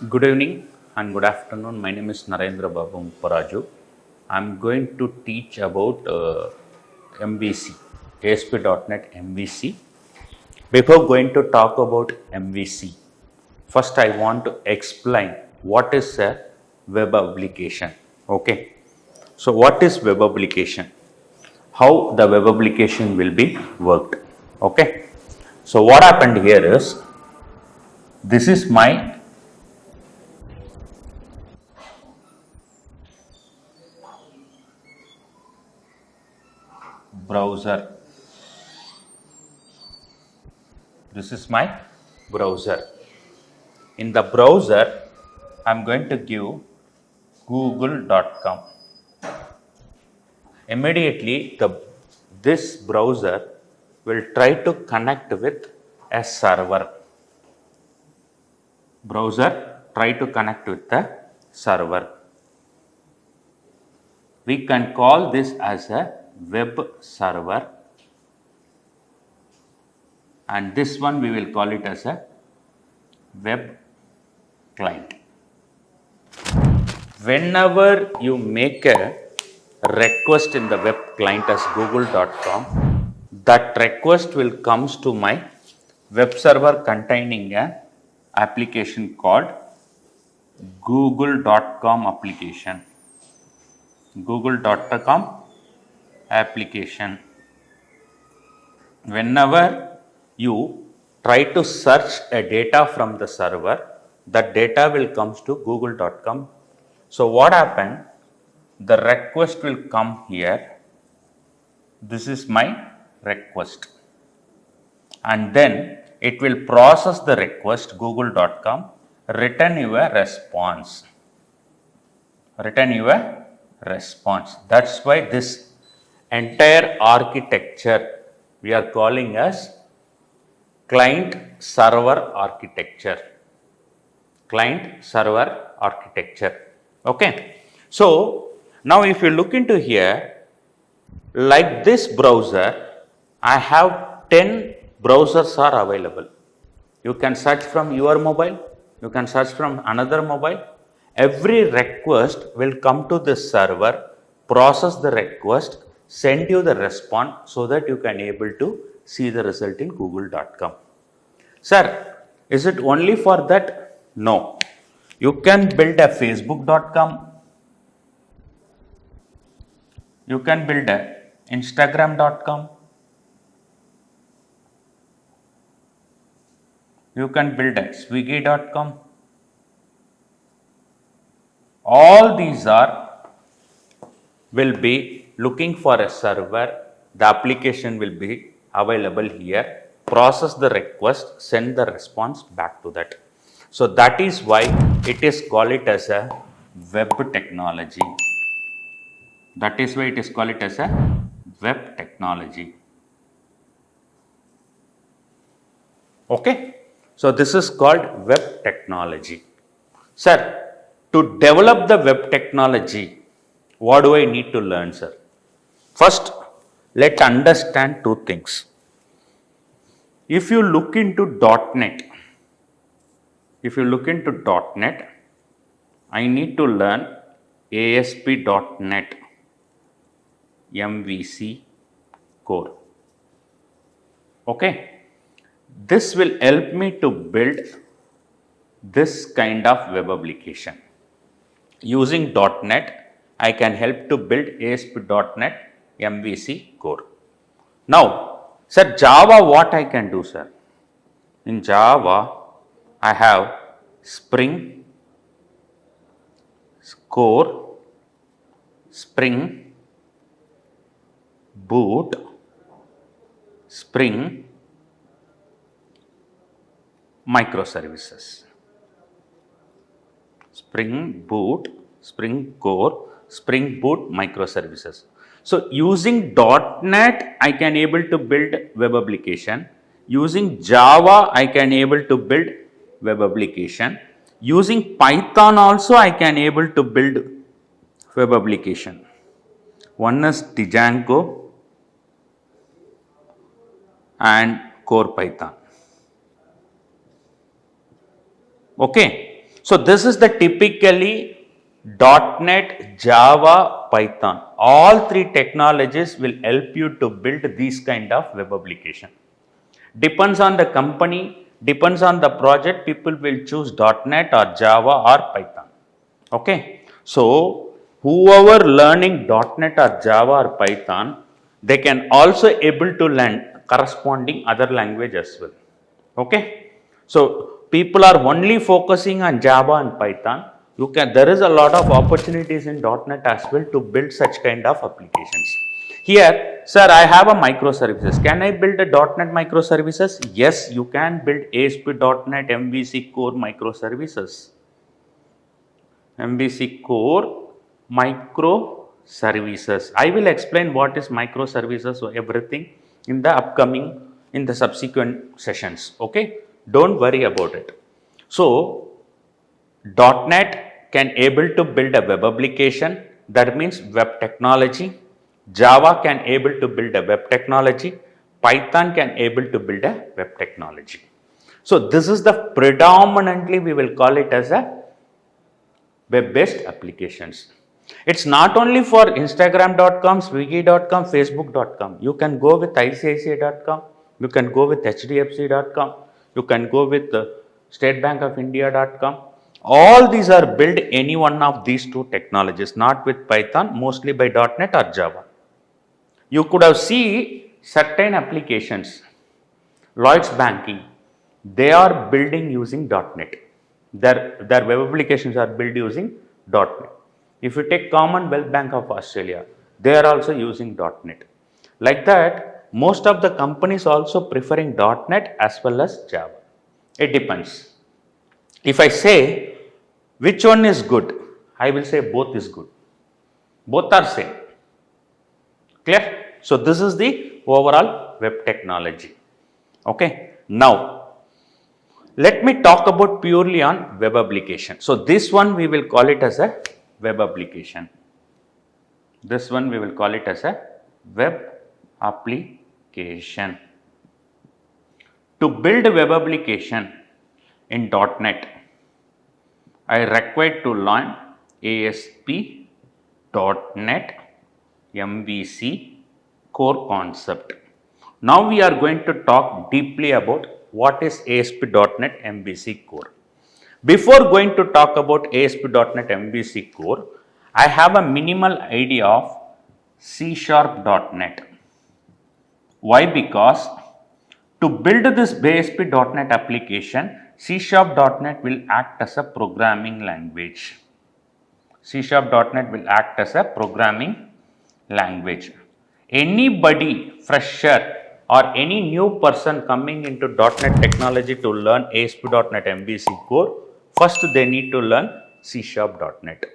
Good evening and good afternoon. My name is Narendra Babu. I'm going to teach about MVC, ASP.NET MVC. Before going to talk about MVC, first I want to explain what is a web application. Okay, so what is web application? How the web application will be worked. Okay, so what happened here is this is my browser. This is my browser. In the browser, I'm going to give google.com. Immediately, this browser will try to connect with a server. Browser try to connect with the server. We can call this as a web server, and this one we will call it as a web client. Whenever you make a request in the web client as google.com, that request will comes to my web server containing an application called google.com application. Google.com application. Whenever you try to search a data from the server, that data will comes to google.com. So what happened? The request will come here. This is my request, and then it will process the request google.com, return you a response. That's why this entire architecture we are calling as client server architecture. Okay, so now if you look into here, like this browser, I have 10 browsers are available. You can search from your mobile, you can search from another mobile. Every request will come to this server, process the request, send you the response so that you can able to see the result in google.com. Sir, is it only for that? No. You can build a facebook.com, you can build a instagram.com, you can build a swiggy.com. All these will be looking for a server. The application will be available here. Process the request, send the response back to that. So that is why it is called it as a web technology. That is why it is called it as a web technology. Okay. So this is called web technology. Sir, to develop the web technology, what do I need to learn, sir? First, let's understand two things. If you look into .NET, I need to learn ASP.NET MVC core. Okay, this will help me to build this kind of web application. Using .NET, I can help to build ASP.NET MVC core. Now, sir, Java, what I can do, sir? In Java, I have Spring, Core, Spring, Boot, Spring, microservices. Spring Boot, Spring Core, Spring Boot microservices. So using .NET, I can able to build web application. Using Java, I can able to build web application. Using Python also, I can able to build web application. One is Django and Core Python. Okay. So this is the typically .NET, Java, Python. All three technologies will help you to build these kind of web application. Depends on the company, depends on the project, people will choose .NET or Java or Python. Okay. So whoever learning .NET or Java or Python, they can also able to learn corresponding other language as well. Okay. So people are only focusing on Java and Python. There is a lot of opportunities in .NET as well to build such kind of applications. Here, sir, I have a microservices. Can I build a .NET microservices? Yes, you can build ASP.NET MVC Core microservices. MVC Core microservices. I will explain what is microservices, so everything in the subsequent sessions. Okay, don't worry about it. So .NET can able to build a web application, that means web technology. Java can able to build a web technology. Python can able to build a web technology. So this is the predominantly we will call it as a web-based applications. It's not only for Instagram.com, Swiggy.com, Facebook.com. You can go with ICICI.com, you can go with HDFC.com, you can go with StateBankOfIndia.com. All these are built any one of these two technologies, not with Python, mostly by .NET or Java. You could have seen certain applications, Lloyd's Banking, they are building using .NET. Their web applications are built using .NET. If you take Commonwealth Bank of Australia, they are also using .NET. Like that, most of the companies also preferring .NET as well as Java. It depends. If I say which one is good, I will say both is good. Both are same. Clear? So this is the overall web technology. Okay. Now, let me talk about purely on web application. So this one we will call it as a web application. This one we will call it as a web application. To build a web application in .NET, I require to learn ASP.NET MVC core concept. Now we are going to talk deeply about what is ASP.NET MVC core. Before going to talk about ASP.NET MVC core, I have a minimal idea of C#.NET. Why? Because to build this ASP.NET application, C#.NET will act as a programming language. C#.NET will act as a programming language. Anybody, fresher or any new person coming into .NET technology to learn ASP.NET MVC core, first they need to learn C#.NET.